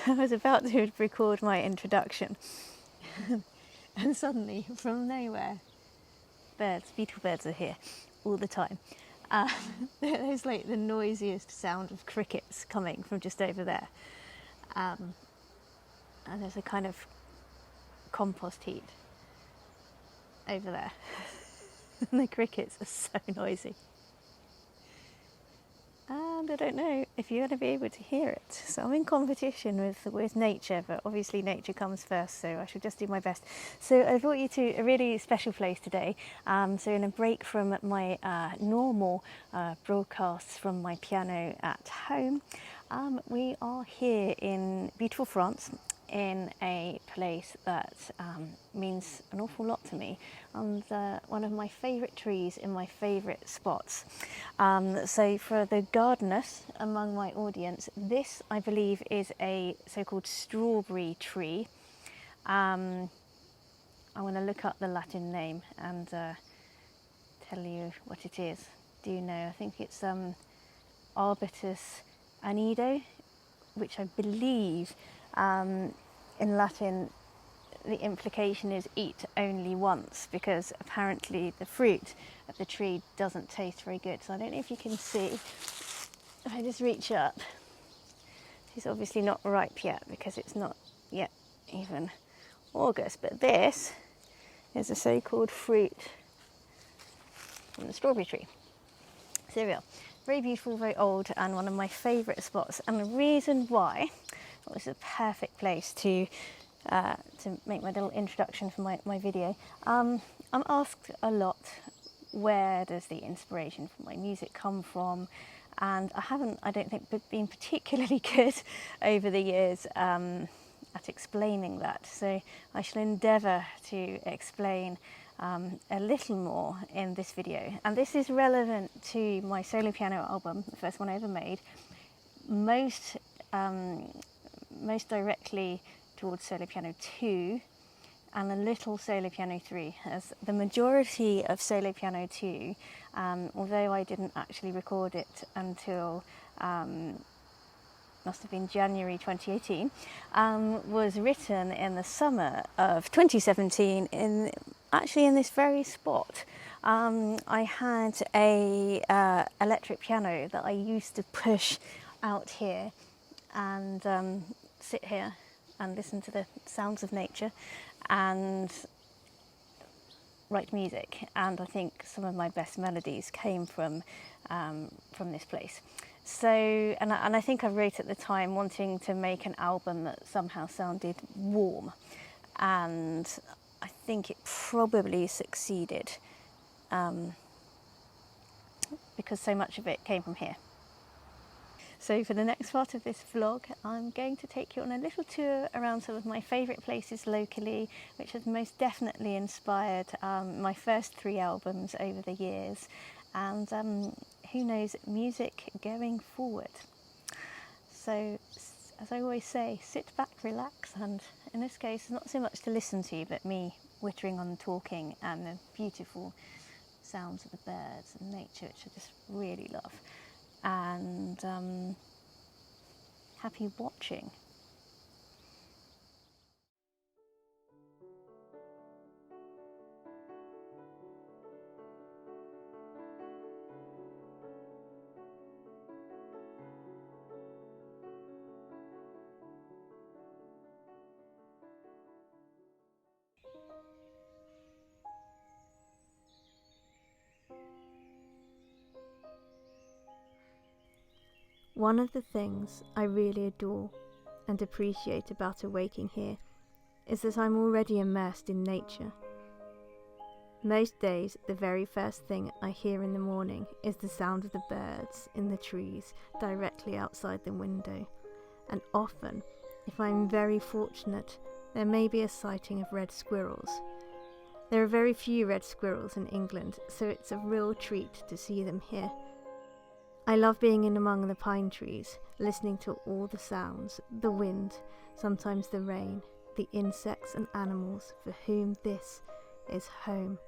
I was about to record my introduction and suddenly, from nowhere, beautiful birds are here all the time. There's like the noisiest sound of crickets coming from just over there. And there's a kind of compost heap over there. And the crickets are so noisy. And I don't know if you're going to be able to hear it. So I'm in competition with nature, but obviously nature comes first, so I should just do my best. So I brought you to a really special place today. So in a break from my normal broadcasts from my piano at home, we are here in beautiful France, in a place that means an awful lot to me, and one of my favourite trees in my favourite spots. So for the gardeners among my audience, this I believe is a so-called strawberry tree. I want to look up the Latin name and tell you what it is. Do you know? I think it's Arbutus anido, which I believe in Latin the implication is eat only once, because apparently the fruit of the tree doesn't taste very good. So I don't know if you can see, if I just reach up, it's obviously not ripe yet because it's not yet even August, but this is a so-called fruit from the strawberry tree. So there we are. Very beautiful, very old, and one of my favourite spots. And the reason why it was a perfect place to make my little introduction for my video. I'm asked a lot, where does the inspiration for my music come from? And I don't think, been particularly good over the years at explaining that. So I shall endeavour to explain a little more in this video. And this is relevant to my solo piano album, the first one I ever made, most directly towards solo piano 2 and a little solo piano 3, as the majority of solo piano 2, although I didn't actually record it until must have been January 2018, was written in the summer of 2017 in this very spot. I had a electric piano that I used to push out here and sit here and listen to the sounds of nature and write music. And I think some of my best melodies came from this place. So, and I think I wrote at the time wanting to make an album that somehow sounded warm, and I think it probably succeeded because so much of it came from here. So for the next part of this vlog, I'm going to take you on a little tour around some of my favourite places locally, which has most definitely inspired my first 3 albums over the years, and who knows, music going forward. So, as I always say, sit back, relax, and in this case, not so much to listen to, but me whittering on talking, and the beautiful sounds of the birds and nature, which I just really love. And happy watching. One of the things I really adore and appreciate about awaking here is that I'm already immersed in nature. Most days, the very first thing I hear in the morning is the sound of the birds in the trees directly outside the window, and often, if I'm very fortunate, there may be a sighting of red squirrels. There are very few red squirrels in England, so it's a real treat to see them here. I love being in among the pine trees, listening to all the sounds, the wind, sometimes the rain, the insects and animals for whom this is home.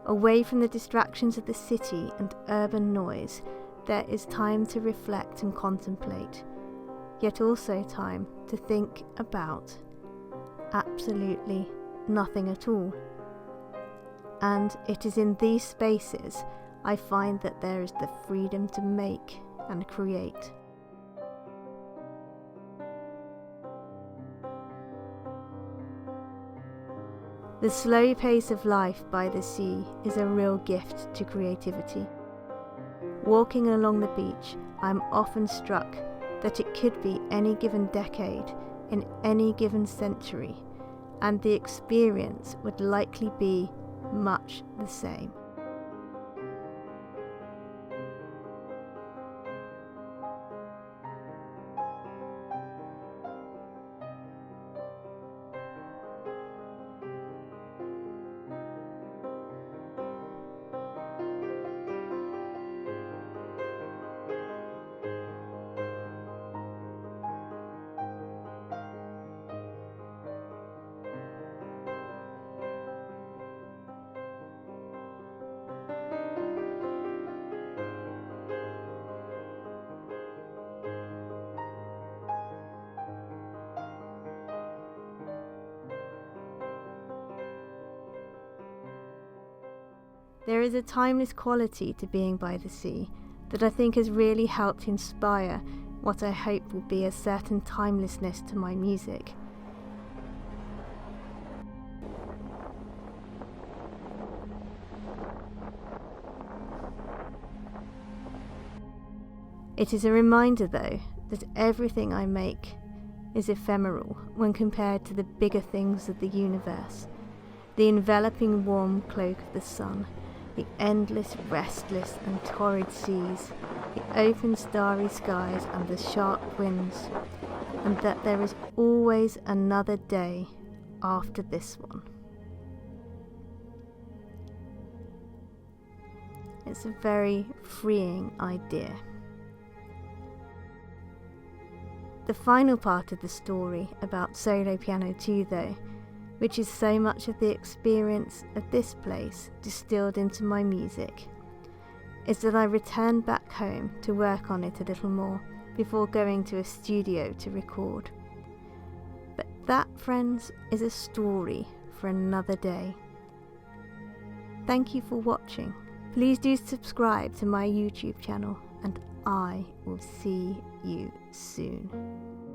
Away from the distractions of the city and urban noise, there is time to reflect and contemplate, yet also time to think about absolutely nothing at all. And it is in these spaces I find that there is the freedom to make and create. The slow pace of life by the sea is a real gift to creativity. Walking along the beach, I am often struck that it could be any given decade in any given century, and the experience would likely be much the same. There is a timeless quality to being by the sea that I think has really helped inspire what I hope will be a certain timelessness to my music. It is a reminder, though, that everything I make is ephemeral when compared to the bigger things of the universe, the enveloping warm cloak of the sun, the endless, restless and torrid seas, the open starry skies and the sharp winds, and that there is always another day after this one. It's a very freeing idea. The final part of the story about solo piano 2, though, which is so much of the experience of this place distilled into my music, is that I returned back home to work on it a little more before going to a studio to record. But that, friends, is a story for another day. Thank you for watching. Please do subscribe to my YouTube channel, and I will see you soon.